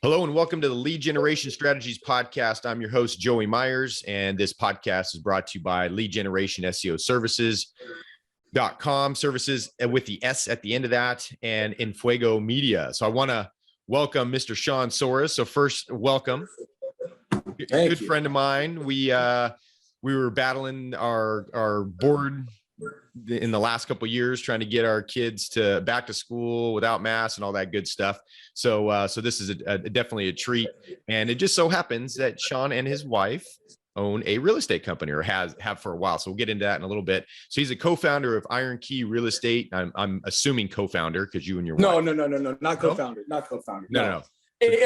Hello and welcome to the Lead Generation Strategies Podcast. I'm your host, Joey Myers, and this podcast is brought to you by Lead Generation SEO Services.com, services with the S at the end of that, and Infuego Media. So I want to welcome Mr. Sean Soares. So first, welcome. Good friend of mine. We were battling our board in the last couple of years, trying to get our kids to back to school without masks and all that good stuff. So this is definitely a treat. And it just so happens that Sean and his wife own a real estate company, or have for a while. So we'll get into that in a little bit. So he's a co-founder of Iron Key Real Estate. I'm assuming co-founder because you and your wife. No, not co-founder, not co-founder. No.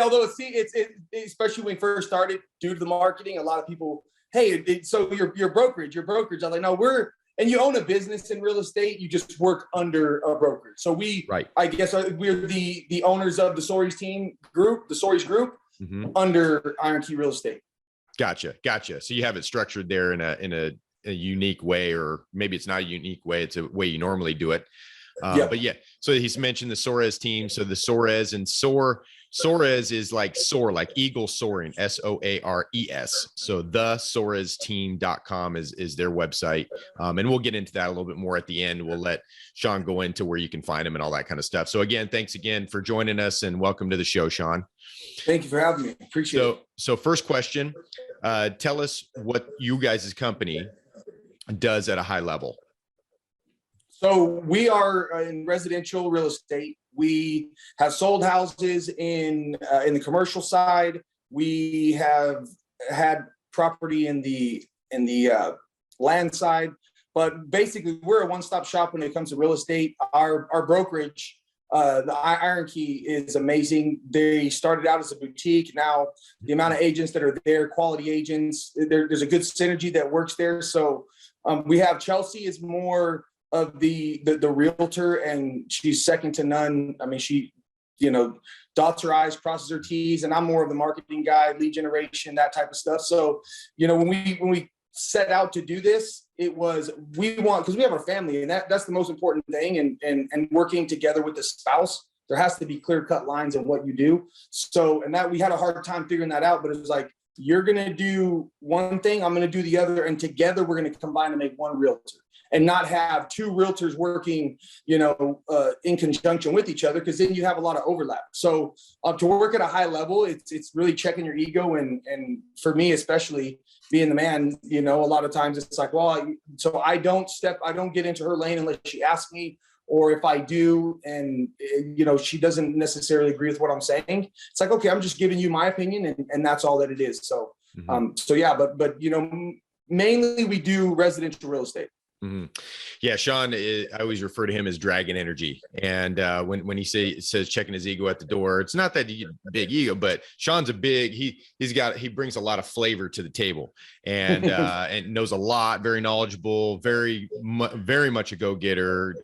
Although it's especially when we first started, due to the marketing, a lot of people, hey, so your brokerage. I'm like, no, and you own a business in real estate, you just work under a brokerage. So I guess we're the owners of the Soares group, under Iron Key Real Estate. Gotcha. So you have it structured there in a unique way, or maybe it's not a unique way. It's a way you normally do it. But yeah, so he's mentioned the Soares team. So the Soares and Soares is like soar, like eagle soaring, SOARES. So the SoaresTeam.com is their website. And we'll get into that a little bit more at the end. We'll let Sean go into where you can find him and all that kind of stuff. So again, thanks again for joining us, and welcome to the show, Sean. Thank you for having me. Appreciate it. So first question, tell us what you guys' company does at a high level. So we are in residential real estate. We have sold houses in the commercial side. We have had property in the land side, but basically we're a one-stop shop when it comes to real estate. Our brokerage, the Iron Key, is amazing. They started out as a boutique. Now the amount of agents that are there, quality agents, there's a good synergy that works there. So we have Chelsea is more of the realtor, and she's second to none. I mean, she, dots her I's, crosses her T's, and I'm more of the marketing guy, lead generation, that type of stuff. So, when we set out to do this, because we have a family, and that's the most important thing. And working together with the spouse, there has to be clear-cut lines in what you do. So, and that we had a hard time figuring that out, but it was like, you're going to do one thing, I'm going to do the other, and together we're going to combine to make one realtor, and not have two realtors working, in conjunction with each other, because then you have a lot of overlap. So to work at a high level, it's really checking your ego. And for me, especially being the man, a lot of times it's like, so I don't get into her lane unless she asks me, or if I do, and she doesn't necessarily agree with what I'm saying. It's like, okay, I'm just giving you my opinion, and that's all that it is. So, but mainly we do residential real estate. Mm-hmm. Yeah, Sean, I always refer to him as dragon energy. And when he says checking his ego at the door, it's not that big ego, but Sean's he brings a lot of flavor to the table, and and knows a lot, very knowledgeable, very much a go-getter.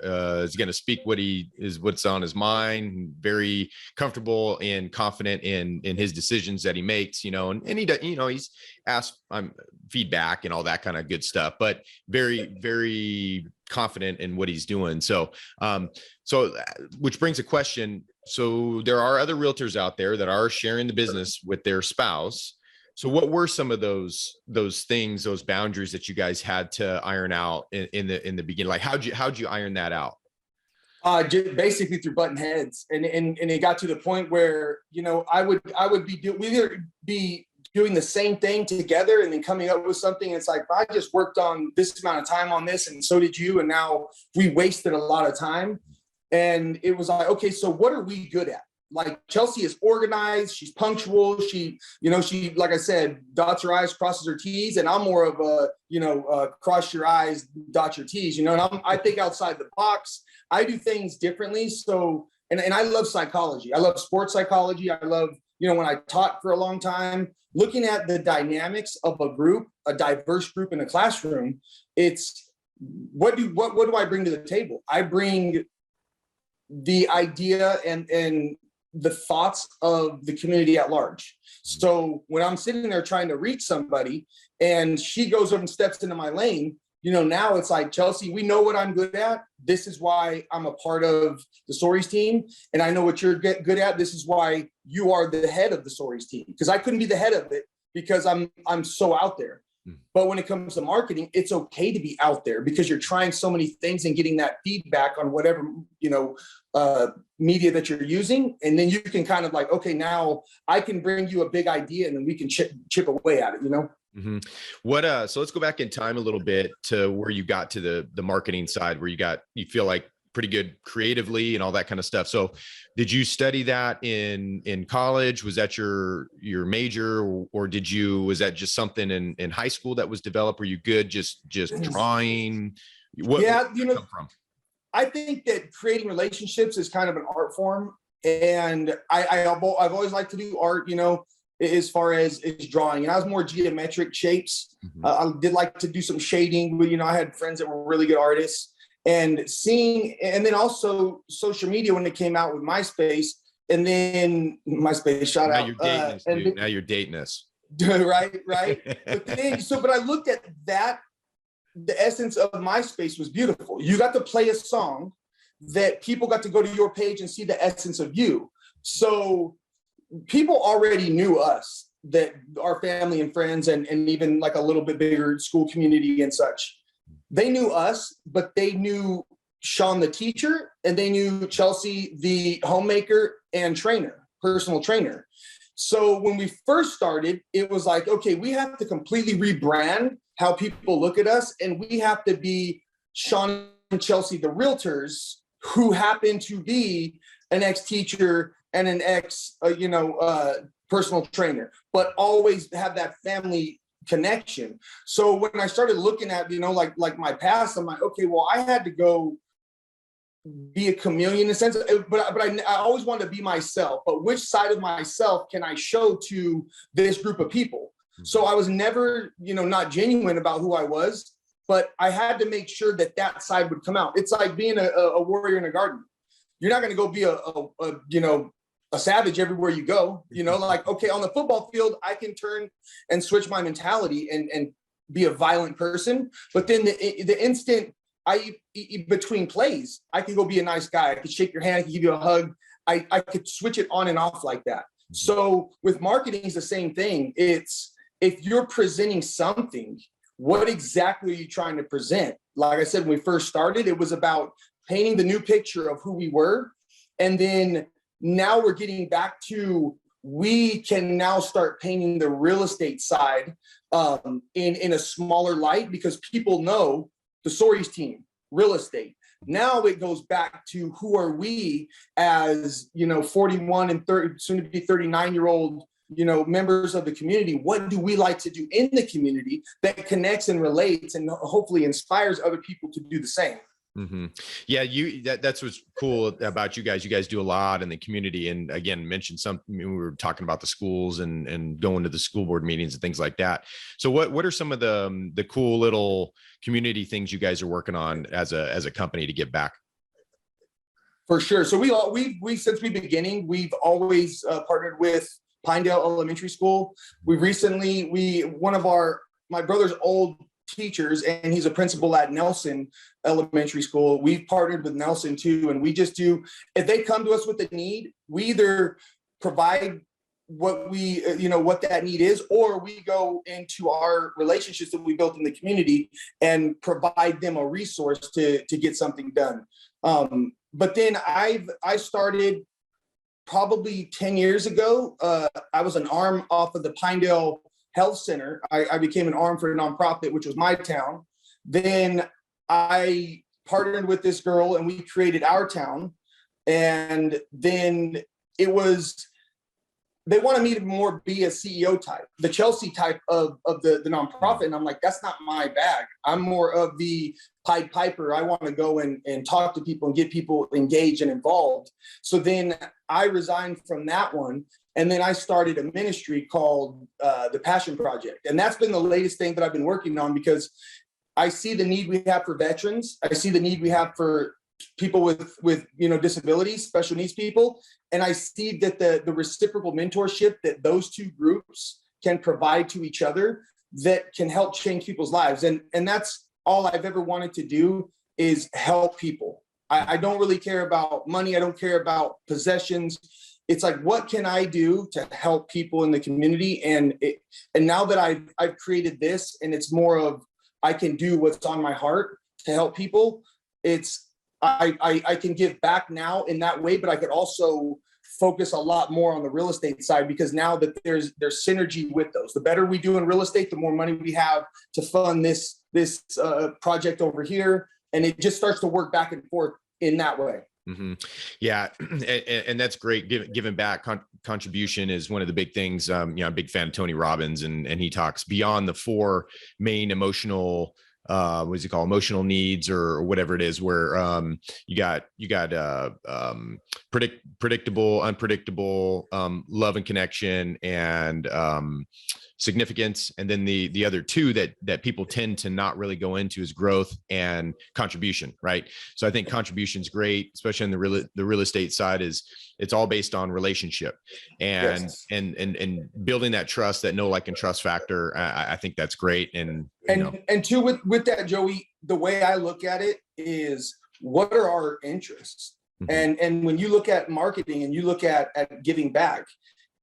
Is going to speak what's on his mind, very comfortable and confident in his decisions that he makes, and he does, he's asked feedback and all that kind of good stuff, but very, very confident in what he's doing. So which brings a question. So there are other realtors out there that are sharing the business with their spouse. So what were some of those things, those boundaries that you guys had to iron out in the beginning? Like how'd you iron that out? Basically through button heads, and it got to the point where we'd be doing the same thing together and then coming up with something. It's like, I just worked on this amount of time on this, and so did you, and now we wasted a lot of time. And it was like, okay, so what are we good at? Like, Chelsea is organized, she's punctual, she, like I said, dots her I's, crosses her T's, and I'm more of a, cross your I's, dot your T's, and I think outside the box. I do things differently. So, and I love psychology. I love sports psychology. I love, when I taught for a long time, looking at the dynamics of a diverse group in a classroom, it's what do I bring to the table? I bring the idea and the thoughts of the community at large. So when I'm sitting there trying to reach somebody and she goes over and steps into my lane, now it's like, Chelsea, we know what I'm good at. This is why I'm a part of the Soares team. And I know what you're good at. This is why you are the head of the Soares team. Because I couldn't be the head of it because I'm so out there. But when it comes to marketing, it's okay to be out there because you're trying so many things and getting that feedback on whatever, media that you're using. And then you can kind of like, okay, now I can bring you a big idea and then we can chip away at it, Mm-hmm. So let's go back in time a little bit to where you got to the marketing side, where you feel like pretty good creatively and all that kind of stuff. So did you study that in college? Was that your major, or was that just something in high school that was developed? Were you good just drawing? Where come from? I think that creating relationships is kind of an art form. And I've always liked to do art, as far as drawing. And I was more geometric shapes. Mm-hmm. I did like to do some shading, but, I had friends that were really good artists. And then also social media when it came out with MySpace, and then MySpace shout now out. You're dating us, dude. Now you're dating us. Right. But I looked at that. The essence of MySpace was beautiful. You got to play a song that people got to go to your page and see the essence of you. So people already knew us, that our family and friends and even like a little bit bigger school community and such. They knew us, but they knew Sean, the teacher, and they knew Chelsea, the homemaker and personal trainer. So when we first started, it was like, okay, we have to completely rebrand how people look at us. And we have to be Sean and Chelsea, the realtors, who happen to be an ex-teacher and an personal trainer, but always have that family connection. So when I started looking at, like my past, I'm like, okay, well, I had to go be a chameleon in a sense, but I always wanted to be myself. But which side of myself can I show to this group of people? So I was never, not genuine about who I was, but I had to make sure that side would come out. It's like being a warrior in a garden. You're not going to go be a savage everywhere you go, like, okay, on the football field, I can turn and switch my mentality and be a violent person. But then the instant between plays, I can go be a nice guy. I could shake your hand. I could give you a hug. I could switch it on and off like that. So with marketing is the same thing. It's, if you're presenting something, what exactly are you trying to present? Like I said, when we first started, it was about painting the new picture of who we were. And then now we're getting back to, we can now start painting the real estate side in a smaller light, because people know the Soares team, real estate. Now it goes back to, who are we as, 41 and 30, soon to be 39-year-old, members of the community? What do we like to do in the community that connects and relates and hopefully inspires other people to do the same? Mm-hmm. Yeah, that's what's cool about you guys. You guys do a lot in the community, and again, mentioned something. We were talking about the schools and going to the school board meetings and things like that. So, what are some of the cool little community things you guys are working on as a company to give back? For sure. So we since the beginning, we've always partnered with Pinedale Elementary School. We recently, one of my brother's old teachers, and he's a principal at Nelson Elementary School. We've partnered with Nelson too. And we just do, if they come to us with a need, we either provide what what that need is, or we go into our relationships that we built in the community and provide them a resource to get something done. But then I started probably 10 years ago. I was an arm off of the Pinedale Health Center. I became an arm for a nonprofit, which was my town. Then I partnered with this girl and we created our town. And then they wanted me to more be a CEO type, the Chelsea type of the nonprofit. And I'm like, that's not my bag. I'm more of the Pied Piper. I want to go and talk to people and get people engaged and involved. So then I resigned from that one. And then I started a ministry called the Passion Project. And that's been the latest thing that I've been working on, because I see the need we have for veterans. I see the need we have for people with disabilities, special needs people. And I see that the reciprocal mentorship that those two groups can provide to each other that can help change people's lives. And that's all I've ever wanted to do is help people. I don't really care about money. I don't care about possessions. It's like, what can I do to help people in the community? And now that I've created this, and it's more of, I can do what's on my heart to help people. I can give back now in that way, but I could also focus a lot more on the real estate side, because now that there's synergy with those. The better we do in real estate, the more money we have to fund this project over here, and it just starts to work back and forth in that way. Mm-hmm. Yeah. And that's great. Giving back contribution is one of the big things. I'm a big fan of Tony Robbins, and he talks beyond the 4 main emotional, what does he call emotional needs, or whatever it is, where you got predictable, unpredictable, love and connection, and significance. And then the other 2 that people tend to not really go into is growth and contribution, right? So I think contribution is great, especially on the real estate side. It's all based on relationship, and Yes. and building that trust, that know, like, and trust factor. I think that's great. And too, with that, Joey, the way I look at it is, what are our interests? Mm-hmm. And when you look at marketing and you look at giving back,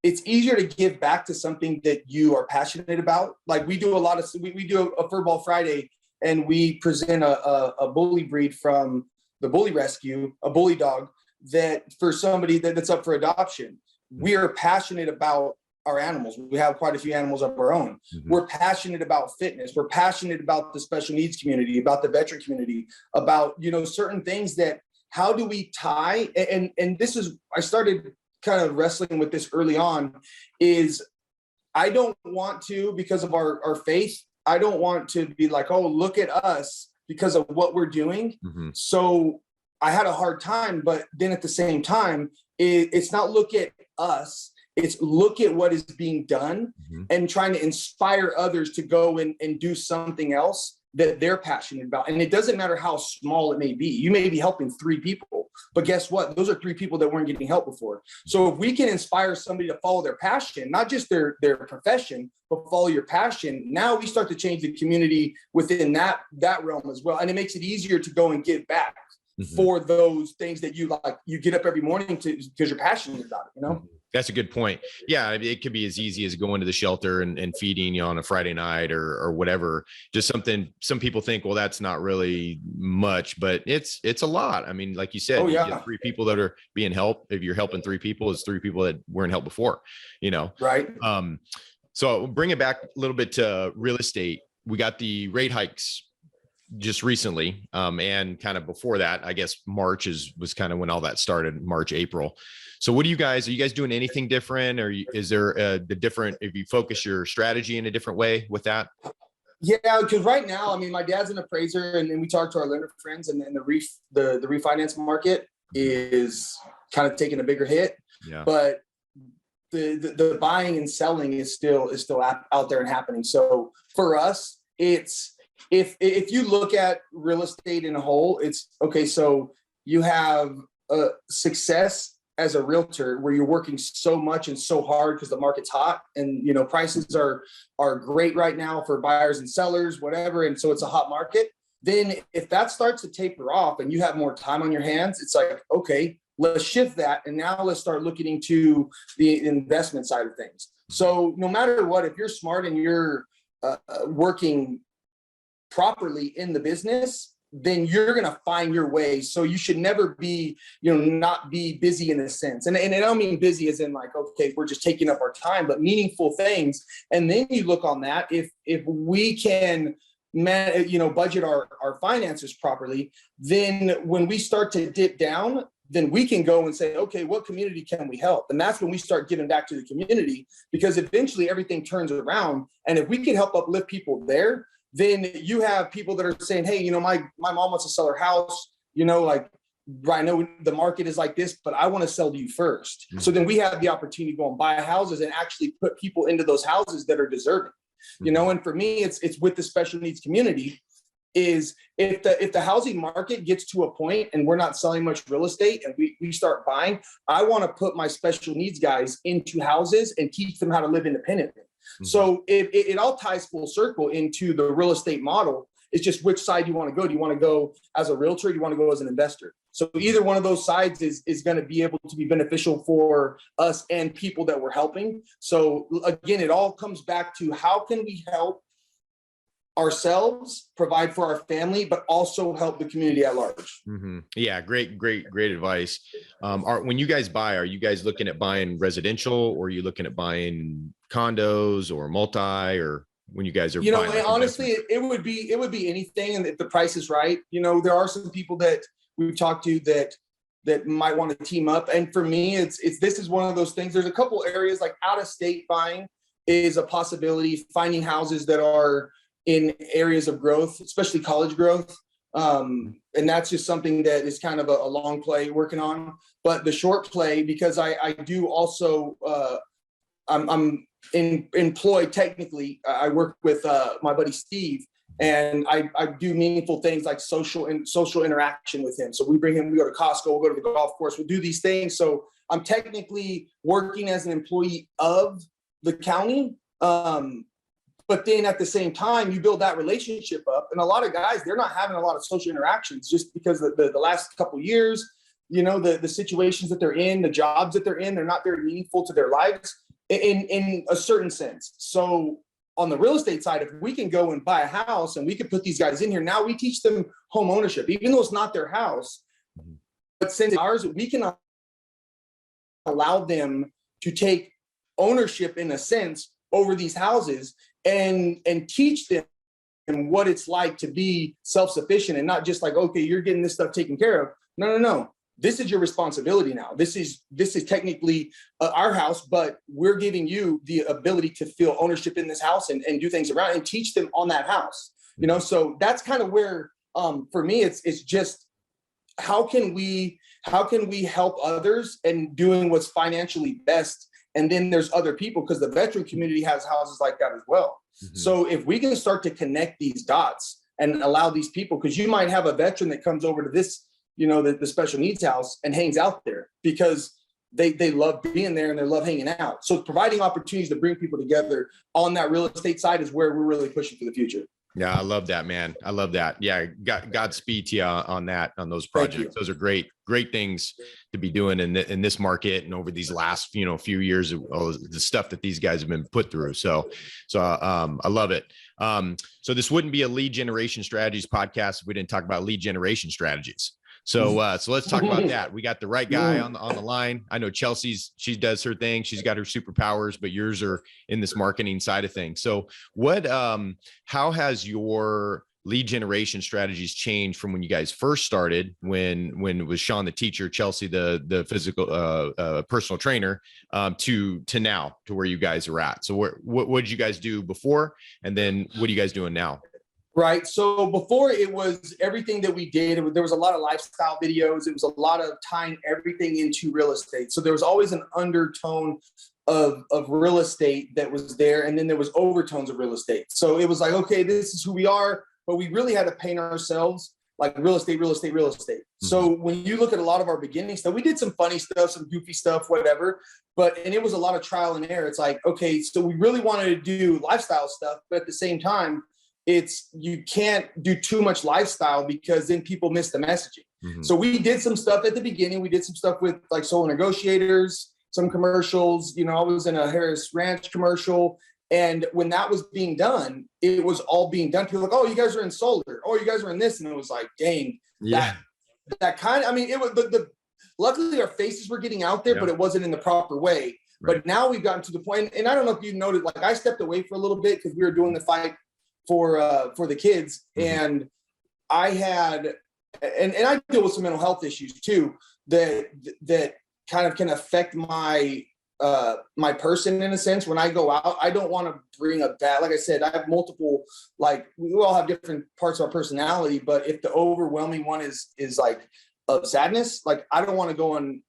it's easier to give back to something that you are passionate about. Like, we do we do a Fur Ball Friday, and we present a bully breed from the Bully Rescue, a bully dog, that for somebody that's up for adoption. We are passionate about our animals. We have quite a few animals of our own. Mm-hmm. We're passionate about fitness. We're passionate about the special needs community, about the veteran community, about, certain things that, how do we tie? And this is, I started kind of wrestling with this early on, is I don't want to, because of our faith, I don't want to be like, oh, look at us because of what we're doing. Mm-hmm. So I had a hard time, but then at the same time, it's not look at us, it's look at what is being done, mm-hmm. and trying to inspire others to go and do something else that they're passionate about. And it doesn't matter how small it may be. You may be helping 3 people, but guess what? Those are 3 people that weren't getting help before. So if we can inspire somebody to follow their passion, not just their profession, but follow your passion, now we start to change the community within that realm as well. And it makes it easier to go and give back, mm-hmm. for those things that you like. You get up every morning because you're passionate about it, Mm-hmm. That's a good point. Yeah, it could be as easy as going to the shelter and feeding on a Friday night or whatever. Just something, some people think, well, that's not really much, but it's a lot. I mean, like you said, you get 3 people that are being helped. If you're helping 3 people, it's 3 people that weren't helped before, Right. So bring it back a little bit to real estate. We got the rate hikes just recently. And kind of before that, I guess March was kind of when all that started, March, April. So are you guys doing anything different, or is there if you focus your strategy in a different way with that? Yeah, because right now, I mean, my dad's an appraiser, and we talk to our lender friends, and the refinance market is kind of taking a bigger hit. Yeah. But the buying and selling is still out there and happening. So for us, it's if you look at real estate in a whole, it's okay. So you have success as a realtor where you're working so much and so hard because the market's hot, and prices are great right now for buyers and sellers, whatever. And so it's a hot market. Then if that starts to taper off and you have more time on your hands, it's like, okay, let's shift that. And now let's start looking into the investment side of things. So no matter what, if you're smart and you're working properly in the business, then you're going to find your way. So you should never be, not be busy in a sense. And I don't mean busy as in like, okay, we're just taking up our time, but meaningful things. And then you look on that, if we can, budget our finances properly, then when we start to dip down, then we can go and say, okay, what community can we help? And that's when we start giving back to the community, because eventually everything turns around. And if we can help uplift people there, then you have people that are saying, hey, my mom wants to sell her house, like, I know the market is like this, but I want to sell to you first. Mm-hmm. So then we have the opportunity to go and buy houses and actually put people into those houses that are deserving, mm-hmm. And for me, it's with the special needs community, is if the housing market gets to a point and we're not selling much real estate and we start buying, I want to put my special needs guys into houses and teach them how to live independently. Mm-hmm. So it all ties full circle into the real estate model. It's just which side you want to go. Do you want to go as a realtor? Or do you want to go as an investor? So either one of those sides is going to be able to be beneficial for us and people that we're helping. So again, it all comes back to how can we help ourselves, provide for our family, but also help the community at large. Mm-hmm. Yeah, great advice. When you guys buy, are you guys looking at buying residential, or are you looking at buying condos or multi, or when you guys are buying? Like honestly, it would be anything, and if the price is right. There are some people that we've talked to that might want to team up, and for me, this is one of those things. There's a couple areas like out of state buying is a possibility. Finding houses that are in areas of growth, especially college growth. And that's just something that is kind of a long play working on. But the short play, because I do also, I'm employed technically. I work with my buddy Steve, and I do meaningful things like social interaction with him. So we bring him, we go to Costco, we'll go to the golf course, we'll do these things. So I'm technically working as an employee of the county. But then at the same time, you build that relationship up. And a lot of guys, they're not having a lot of social interactions just because the last couple of years, the situations that they're in, the jobs that they're in, they're not very meaningful to their lives in a certain sense. So on the real estate side, if we can go and buy a house and we can put these guys in here, now we teach them home ownership, even though it's not their house. But since it's ours, we can allow them to take ownership in a sense over these houses and teach them what it's like to be self-sufficient and not just like, okay, you're getting this stuff taken care of. No. This is your responsibility now. This is technically our house, but we're giving you the ability to feel ownership in this house and do things around and teach them on that house. So that's kind of where, for me, it's just how can we help others and doing what's financially best. And then there's other people, because the veteran community has houses like that as well. Mm-hmm. So if we can start to connect these dots and allow these people, because you might have a veteran that comes over to this, the special needs house and hangs out there because they love being there and they love hanging out. So providing opportunities to bring people together on that real estate side is where we're really pushing for the future. Yeah, I love that, man. I love that. Yeah, Godspeed to you on those projects. Those are great things to be doing in this market and over these last few years of the stuff that these guys have been put through. So I love it. So this wouldn't be a lead generation strategies podcast if we didn't talk about lead generation strategies. So let's talk about that. We got the right guy on the line. I know she does her thing. She's got her superpowers, but yours are in this marketing side of things. So how has your lead generation strategies changed from when you guys first started, when it was Sean, the teacher, Chelsea, the physical, personal trainer, to now, to where you guys are at? So what did you guys do before? And then what are you guys doing now? Right. So before, it was everything that we did. There was a lot of lifestyle videos. It was a lot of tying everything into real estate. So there was always an undertone of real estate that was there. And then there was overtones of real estate. So it was like, okay, this is who we are, but we really had to paint ourselves like real estate. Mm-hmm. So when you look at a lot of our beginning stuff, we did some funny stuff, some goofy stuff, whatever, and it was a lot of trial and error. It's like, okay, so we really wanted to do lifestyle stuff, but at the same time, you can't do too much lifestyle because then people miss the messaging. Mm-hmm. So we did some stuff at the beginning. We did some stuff with like solar negotiators, some commercials. I was in a Harris Ranch commercial. And when that was being done, it was all being done. People were like, oh, you guys are in solar. Oh, you guys are in this. And it was like, dang, that kind of, it was luckily our faces were getting out there, but it wasn't in the proper way. Right. But now we've gotten to the point, and I don't know if you noted, like I stepped away for a little bit because we were doing the fight for the kids. Mm-hmm. And I had, and I deal with some mental health issues too, that kind of can affect my person in a sense. When I go out, I don't want to bring up that. Like I said, I have multiple, we all have different parts of our personality, but if the overwhelming one is like of sadness, I don't want to go and,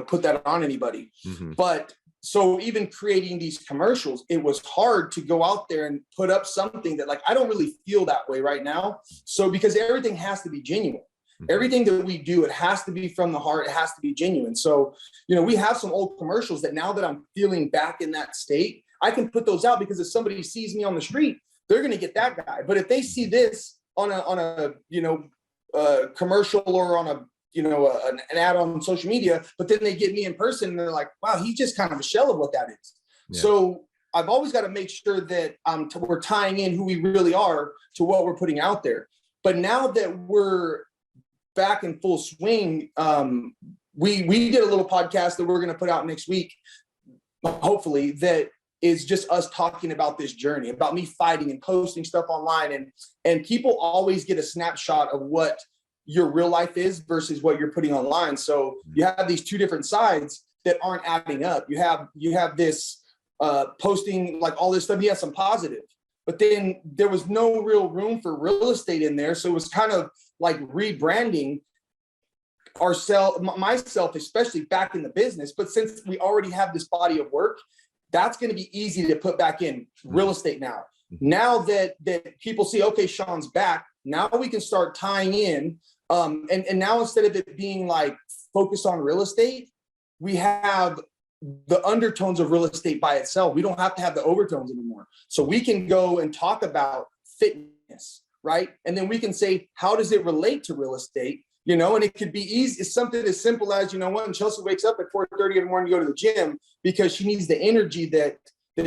put that on anybody. Mm-hmm. But so even creating these commercials, it was hard to go out there and put up something that I don't really feel that way right now. So because everything has to be genuine. Mm-hmm. Everything that we do, it has to be from the heart. It has to be genuine. So, we have some old commercials that now that I'm feeling back in that state, I can put those out because if somebody sees me on the street, they're going to get that guy. But if they see this on a commercial or on an ad on social media, but then they get me in person and they're like, wow, he's just kind of a shell of what that is. Yeah. So I've always got to make sure that we're tying in who we really are to what we're putting out there. But now that we're back in full swing, we did a little podcast that we're going to put out next week, hopefully, that is just us talking about this journey, about me fighting and posting stuff online. And people always get a snapshot of what your real life is versus what you're putting online. So you have these two different sides that aren't adding up. You have this posting like all this stuff. He has some positive, but then there was no real room for real estate in there. So it was kind of like rebranding myself, especially back in the business. But since we already have this body of work, that's going to be easy to put back in real estate now. Now that people see, okay, Sean's back, now we can start tying in. And now instead of it being like focused on real estate, we have the undertones of real estate by itself. We don't have to have the overtones anymore. So we can go and talk about fitness, right? And then we can say, how does it relate to real estate? And it could be easy. It's something as simple as, when Chelsea wakes up at 4:30 in the morning to go to the gym because she needs the energy that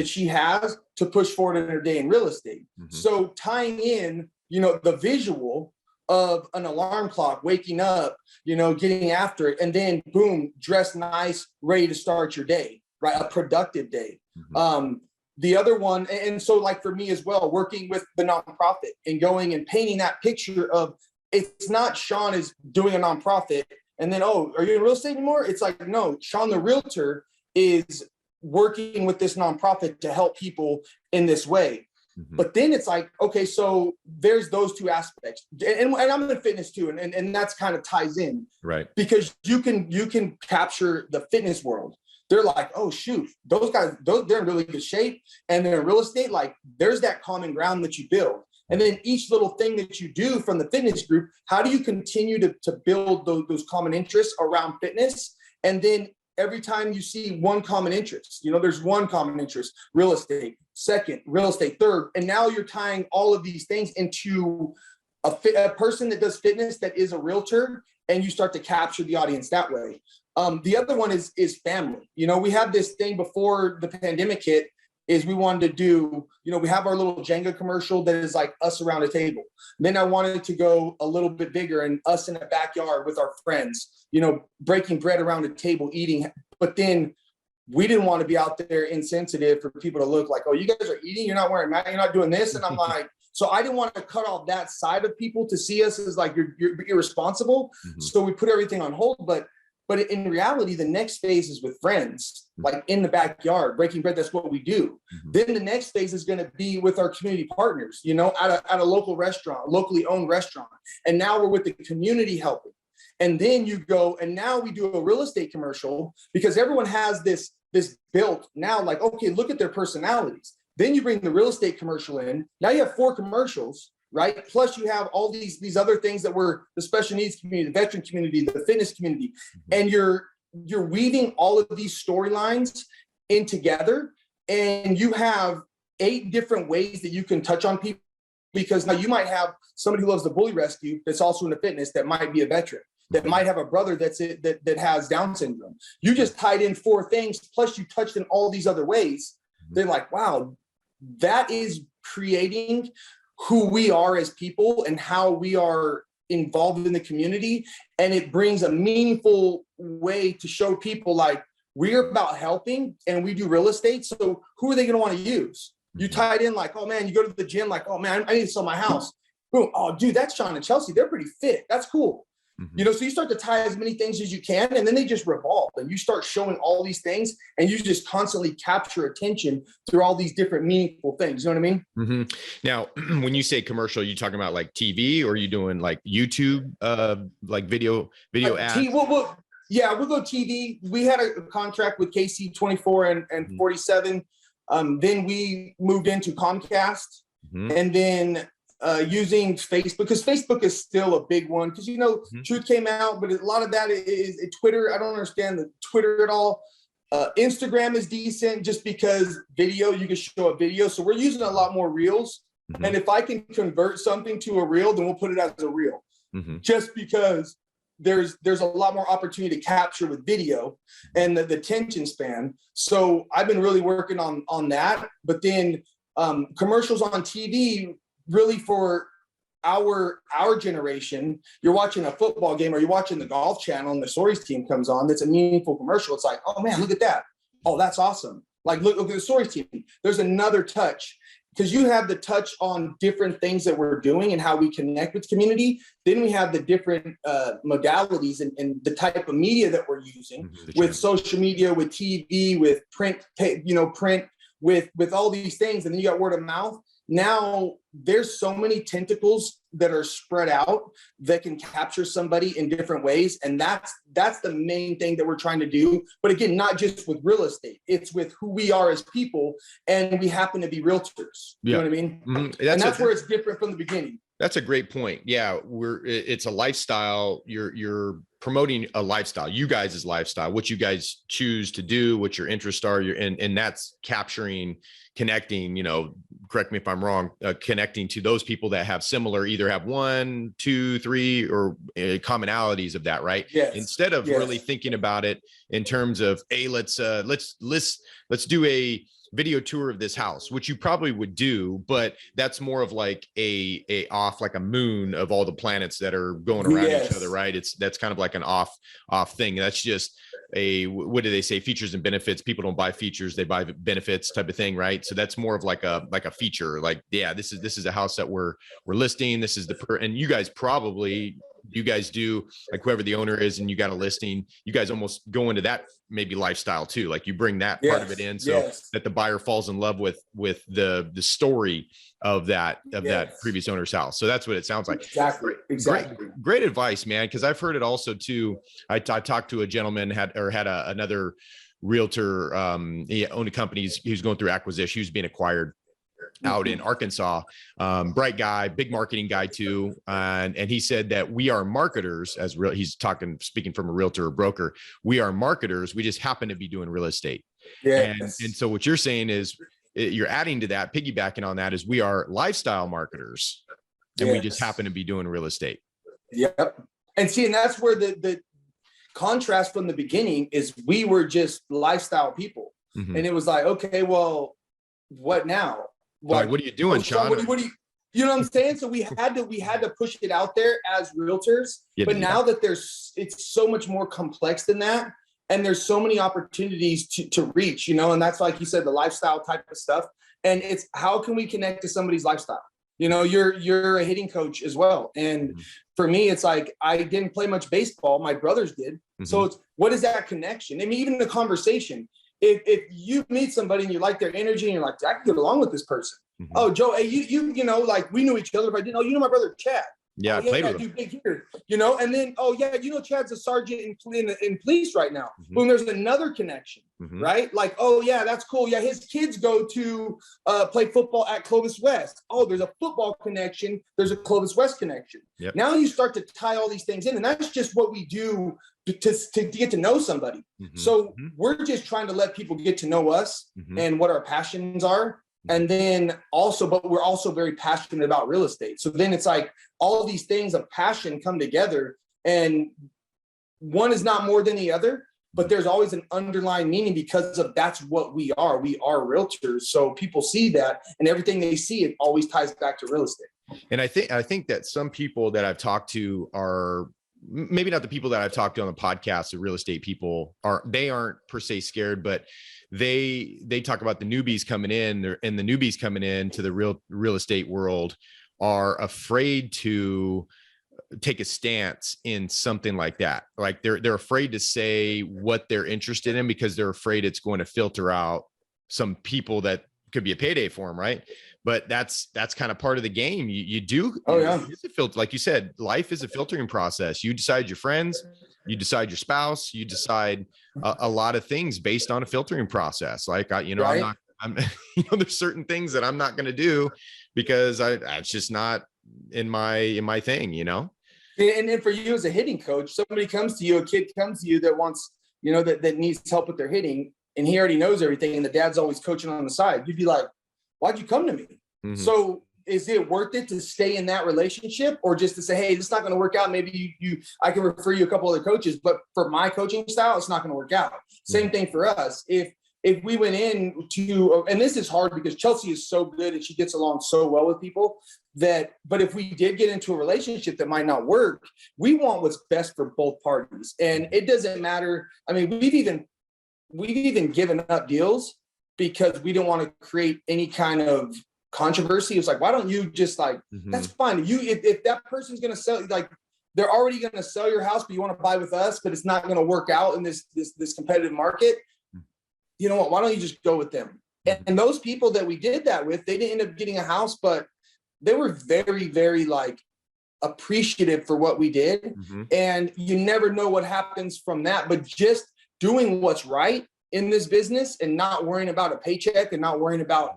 she has to push forward in her day in real estate. Mm-hmm. So tying in, the visual of an alarm clock, waking up, getting after it, and then boom, dressed nice, ready to start your day, right? A productive day. Mm-hmm. The other one, and so like for me as well, working with the nonprofit and going and painting that picture of, it's not Sean is doing a nonprofit and then, oh, are you in real estate anymore? It's like, no, Sean, the realtor, is working with this nonprofit to help people in this way. Mm-hmm. But then it's like, okay, so there's those two aspects, and I'm in fitness too, and that's kind of ties in, right? Because you can capture the fitness world. They're like, oh shoot, those guys, they're in really good shape, and they're in real estate. Like, there's that common ground that you build, and then each little thing that you do from the fitness group, how do you continue to build those common interests around fitness, and then every time you see one common interest, there's one common interest, real estate, second, real estate, third. And now you're tying all of these things into a person that does fitness that is a realtor, and you start to capture the audience that way. The other one is family. We had this thing before the pandemic hit, is we wanted to do, we have our little Jenga commercial that is like us around a table. Then I wanted to go a little bit bigger and us in a backyard with our friends, breaking bread around a table, eating. But then we didn't want to be out there insensitive for people to look like, oh, you guys are eating, you're not wearing masks, you're not doing this. And I'm like, so I didn't want to cut off that side of people to see us as like, you're irresponsible. Mm-hmm. So we put everything on hold. But in reality, the next phase is with friends, like in the backyard, breaking bread. That's what we do. Mm-hmm. Then the next phase is going to be with our community partners, at a local restaurant, locally owned restaurant. And now we're with the community helping. And then you go, and now we do a real estate commercial, because everyone has this built now, like, okay, look at their personalities. Then you bring the real estate commercial in. Now you have 4 commercials, right? Plus you have all these other things that were the special needs community, the veteran community, the fitness community. And you're weaving all of these storylines in together, and you have 8 different ways that you can touch on people, because now you might have somebody who loves the bully rescue that's also into fitness, that might be a veteran, that might have a brother that has Down syndrome. You just tied in 4 things, plus you touched in all these other ways. They're like, wow, that is creating who we are as people and how we are involved in the community. And it brings a meaningful way to show people, like, we're about helping and we do real estate. So who are they going to want to use? You tied in like, oh man, you go to the gym, like, oh man, I need to sell my house. Boom. Oh dude, that's Sean and Chelsea. They're pretty fit. That's cool. Mm-hmm. So you start to tie as many things as you can, and then they just revolve, and you start showing all these things, and you just constantly capture attention through all these different meaningful things. You know what I mean? Mm-hmm. Now, when you say commercial, you talking about like TV, or are you doing like YouTube, like video ads? We'll go TV. We had a contract with KC24 and 47. Then we moved into Comcast, and then using Facebook, because Facebook is still a big one, because Truth came out, but a lot of that is Twitter. I don't understand the Twitter at all. Instagram is decent just because video, you can show a video. So we're using a lot more reels Mm-hmm. And if I can convert something to a reel, then we'll put it as a reel. Mm-hmm. Just because there's a lot more opportunity to capture with video and the attention span. So I've been really working on that. But then commercials on TV, really for our generation, you're watching a football game or you're watching the golf channel and the Soares team comes on. That's a meaningful commercial. It's like, oh man, look at that. Oh, that's awesome. Like, look at the Soares team. There's another touch, because you have the touch on different things that we're doing and how we connect with community. Then we have the different modalities and the type of media that we're using with social media, with TV, with print, print, with all these things. And then you got word of mouth. Now there's so many tentacles that are spread out that can capture somebody in different ways. And that's the main thing that we're trying to do. But again, not just with real estate, it's with who we are as people. And we happen to be realtors. You know what I mean? Mm-hmm. And that's where it's different from the beginning. That's a great point. Yeah. It's a lifestyle. You're promoting a lifestyle, you guys' lifestyle, what you guys choose to do, what your interests are, and that's capturing, connecting, correct me if I'm wrong, connecting to those people that have similar, either have 1, 2, 3, or commonalities of that, right? Yes. Instead of really thinking about it in terms of, hey, let's do a video tour of this house, which you probably would do, but that's more of like a moon of all the planets that are going around each other, right? That's kind of like an off thing. That's just what do they say? Features and benefits. People don't buy features, they buy benefits type of thing, right? So that's more of like a feature. Like, yeah, this is a house that we're listing. This is and you guys do, like, whoever the owner is and you got a listing, you guys almost go into that maybe lifestyle too. Like, you bring that part of it in so that the buyer falls in love with the story of that previous owner's house. So that's what it sounds like. Exactly. Great advice, man. Because I've heard it also too. I talked to a gentleman had another realtor. He owned a company. He was going through acquisition. He was being acquired out in Arkansas. Bright guy, big marketing guy too. And he said that we are marketers he's speaking from a realtor or broker. We are marketers. We just happen to be doing real estate. Yes. And so what you're saying is, you're adding to that, piggybacking on that, is we are lifestyle marketers and we just happen to be doing real estate. Yep. And that's where the contrast from the beginning is, we were just lifestyle people. Mm-hmm. And it was like, okay, well, what now? Like, what are you doing, Sean? What do you know what I'm saying? So we had to push it out there as realtors, but now that it's so much more complex than that. And there's so many opportunities to reach, and that's, like you said, the lifestyle type of stuff. And it's, how can we connect to somebody's lifestyle? You're a hitting coach as well. And for me, it's like, I didn't play much baseball. My brothers did. Mm-hmm. So it's, what is that connection? I mean, even the conversation, if you meet somebody and you like their energy and you're like, I can get along with this person. Mm-hmm. Oh, Joe, hey, you like, we knew each other, but I didn't know, my brother, Chad. Yeah, I played with him. Big here, and then, Chad's a sergeant in police right now. Mm-hmm. Boom, there's another connection, right? Like, oh yeah, that's cool. Yeah, his kids go to play football at Clovis West. Oh, there's a football connection. There's a Clovis West connection. Yep. Now you start to tie all these things in, and that's just what we do to get to know somebody. Mm-hmm. So we're just trying to let people get to know us and what our passions are. And then but we're also very passionate about real estate. So then it's like all these things of passion come together, and one is not more than the other, but there's always an underlying meaning because of that's what we are. We are realtors. So people see that, and everything they see, it always ties back to real estate. And I think that some people that I've talked to are, maybe not the people that I've talked to on the podcast, the real estate people aren't per se scared, but they talk about the newbies coming in, and the newbies coming into the real estate world are afraid to take a stance in something like that. Like, they're afraid to say what they're interested in because they're afraid it's going to filter out some people that could be a payday for them, right? But that's kind of part of the game. You do. Oh yeah. It's a filter, like you said. Life is a filtering process. You decide your friends, you decide your spouse, you decide a lot of things based on a filtering process. Like, right? I'm there's certain things that I'm not going to do because it's just not in my thing, And then for you as a hitting coach, somebody comes to you, a kid comes to you that wants, that needs help with their hitting, and he already knows everything, and the dad's always coaching on the side. You'd be like, why'd you come to me? Mm-hmm. So is it worth it to stay in that relationship, or just to say, hey, this is not going to work out? Maybe I can refer you a couple other coaches, but for my coaching style, it's not going to work out. Same thing for us. If we went in to, and this is hard because Chelsea is so good and she gets along so well with people but if we did get into a relationship that might not work, we want what's best for both parties. And it doesn't matter. I mean, we've even given up deals because we don't want to create any kind of controversy. It's like, why don't you just like, that's fine. If that person's going to sell, like, they're already going to sell your house, but you want to buy with us, but it's not going to work out in this competitive market. You know what? Why don't you just go with them? And those people that we did that with, they didn't end up getting a house, but they were very, very like appreciative for what we did. And you never know what happens from that, but just doing what's right in this business and not worrying about a paycheck and not worrying about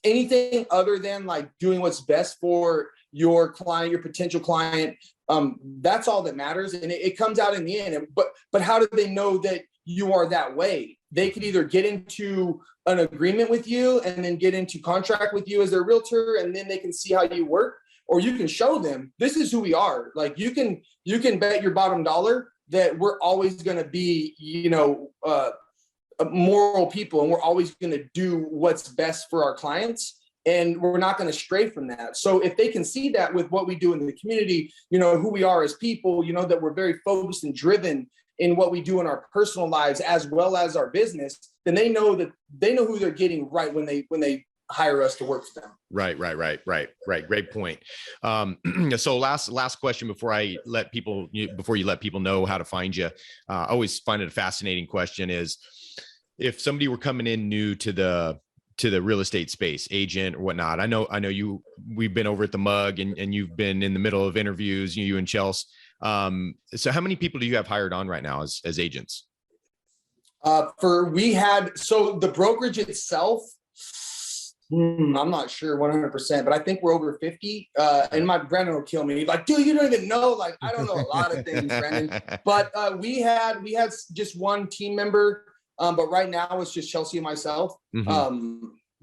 anything other than like doing what's best for your client, your potential client. That's all that matters. And it comes out in the end. But how do they know that you are that way? They could either get into an agreement with you and then get into contract with you as their realtor, and then they can see how you work, or you can show them this is who we are. Like you can bet your bottom dollar that we're always going to be, moral people, and we're always going to do what's best for our clients, and we're not going to stray from that. So if they can see that with what we do in the community, who we are as people, that we're very focused and driven in what we do in our personal lives as well as our business, then they know who they're getting right when they hire us to work for them. Right. Great point. So last question before you let people know how to find you. I always find it a fascinating question is, if somebody were coming in new to the real estate space, agent or whatnot, I know we've been over at the Mug and you've been in the middle of interviews, you and Chelsea. So how many people do you have hired on right now as agents? So the brokerage itself, I'm not sure 100%, but I think we're over 50. And my Brandon will kill me. He's like, dude, you don't even know. Like, I don't know a lot of things, Brandon. But we had just one team member. But right now it's just Chelsea and myself.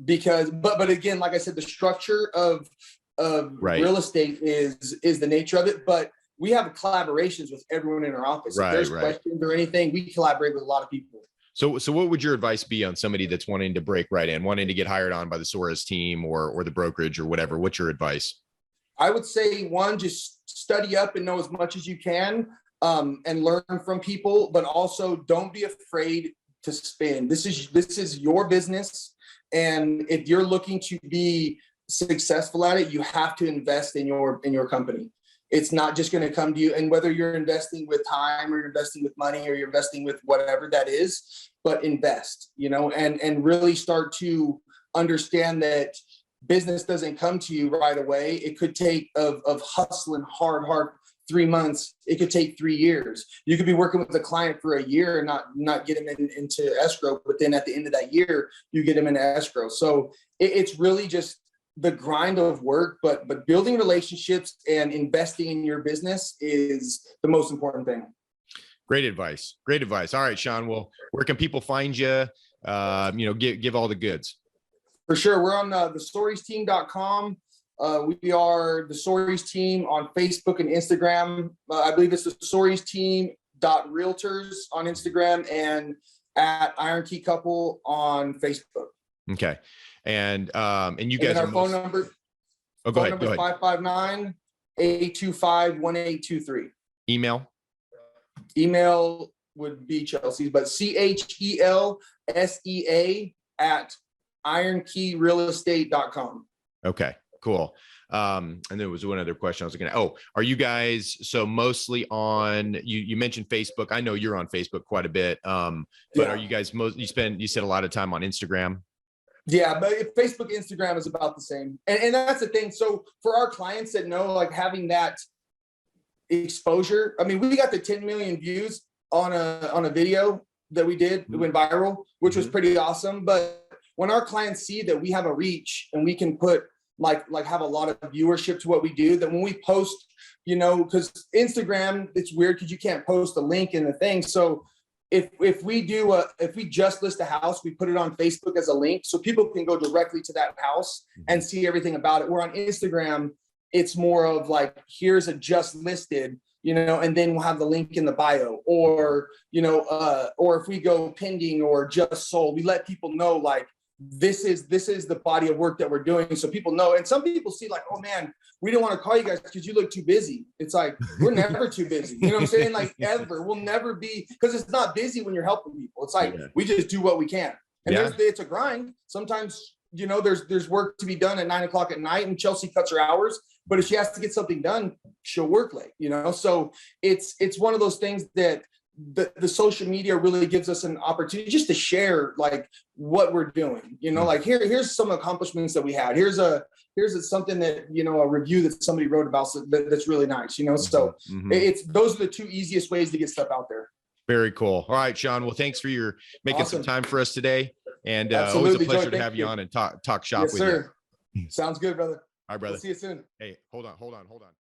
Because again, like I said, the structure of real estate is the nature of it. But we have collaborations with everyone in our office. If there's questions or anything, we collaborate with a lot of people. So what would your advice be on somebody that's wanting to break right in, wanting to get hired on by the Soares team or the brokerage or whatever? What's your advice? I would say, one, just study up and know as much as you can, and learn from people, but also don't be afraid to spend. This is your business. And if you're looking to be successful at it, you have to invest in your company. It's not just going to come to you. And whether you're investing with time or you're investing with money or you're investing with whatever that is, but invest, and really start to understand that business doesn't come to you right away. It could take of hustling hard 3 months. It could take 3 years. You could be working with a client for a year and not get him into escrow, but then at the end of that year, you get him into escrow. So it's really just the grind of work, but building relationships and investing in your business is the most important thing. Great advice. All right, Sean. Well, where can people find you? Give all the goods. For sure. We're on thesoaresteam.com. We are the Soares team on Facebook and Instagram. I believe it's the Soares team.realtors on Instagram and at Iron Key Couple on Facebook. Okay. And you guys, our phone number. Oh, go ahead. 559-825-1823. Email would be Chelsea's, but CHELSEA@ironkeyrealestate.com. Okay, cool. And there was one other question I was going to, are you guys, so mostly on, you mentioned Facebook. I know you're on Facebook quite a bit. But are you guys you said a lot of time on Instagram? Yeah, but Facebook, Instagram is about the same. And that's the thing. So for our clients that know, like having that exposure, I mean, we got the 10 million views on a video that we did. It went viral, which was pretty awesome. But when our clients see that we have a reach and we can put like have a lot of viewership to what we do, that when we post, because Instagram, it's weird because you can't post a link in the thing. So if we just list a house, we put it on Facebook as a link so people can go directly to that house and see everything about it. Where on Instagram, it's more of like, here's a just listed, and then we'll have the link in the bio, or or if we go pending or just sold, we let people know like, this is the body of work that we're doing, so people know. And some people see like, oh man, we don't want to call you guys because you look too busy. It's like, we're never too busy. You know what I'm saying? Like, ever. We'll never be, because it's not busy when you're helping people. It's like, we just do what we can. And it's a grind. Sometimes, there's work to be done at 9 o'clock at night, and Chelsea cuts her hours, but if she has to get something done, she'll work late, So it's one of those things that the social media really gives us an opportunity just to share like what we're doing, like here's some accomplishments that we had. Here's something that, a review that somebody wrote about that's really nice, so those are the two easiest ways to get stuff out there. Very cool. All right, Sean. Well, thanks for making some time for us today. And Absolutely, always a pleasure Joe, to have you on and talk shop yes, with sir. you. Sounds good, brother. All right, brother. We'll see you soon. Hey, hold on.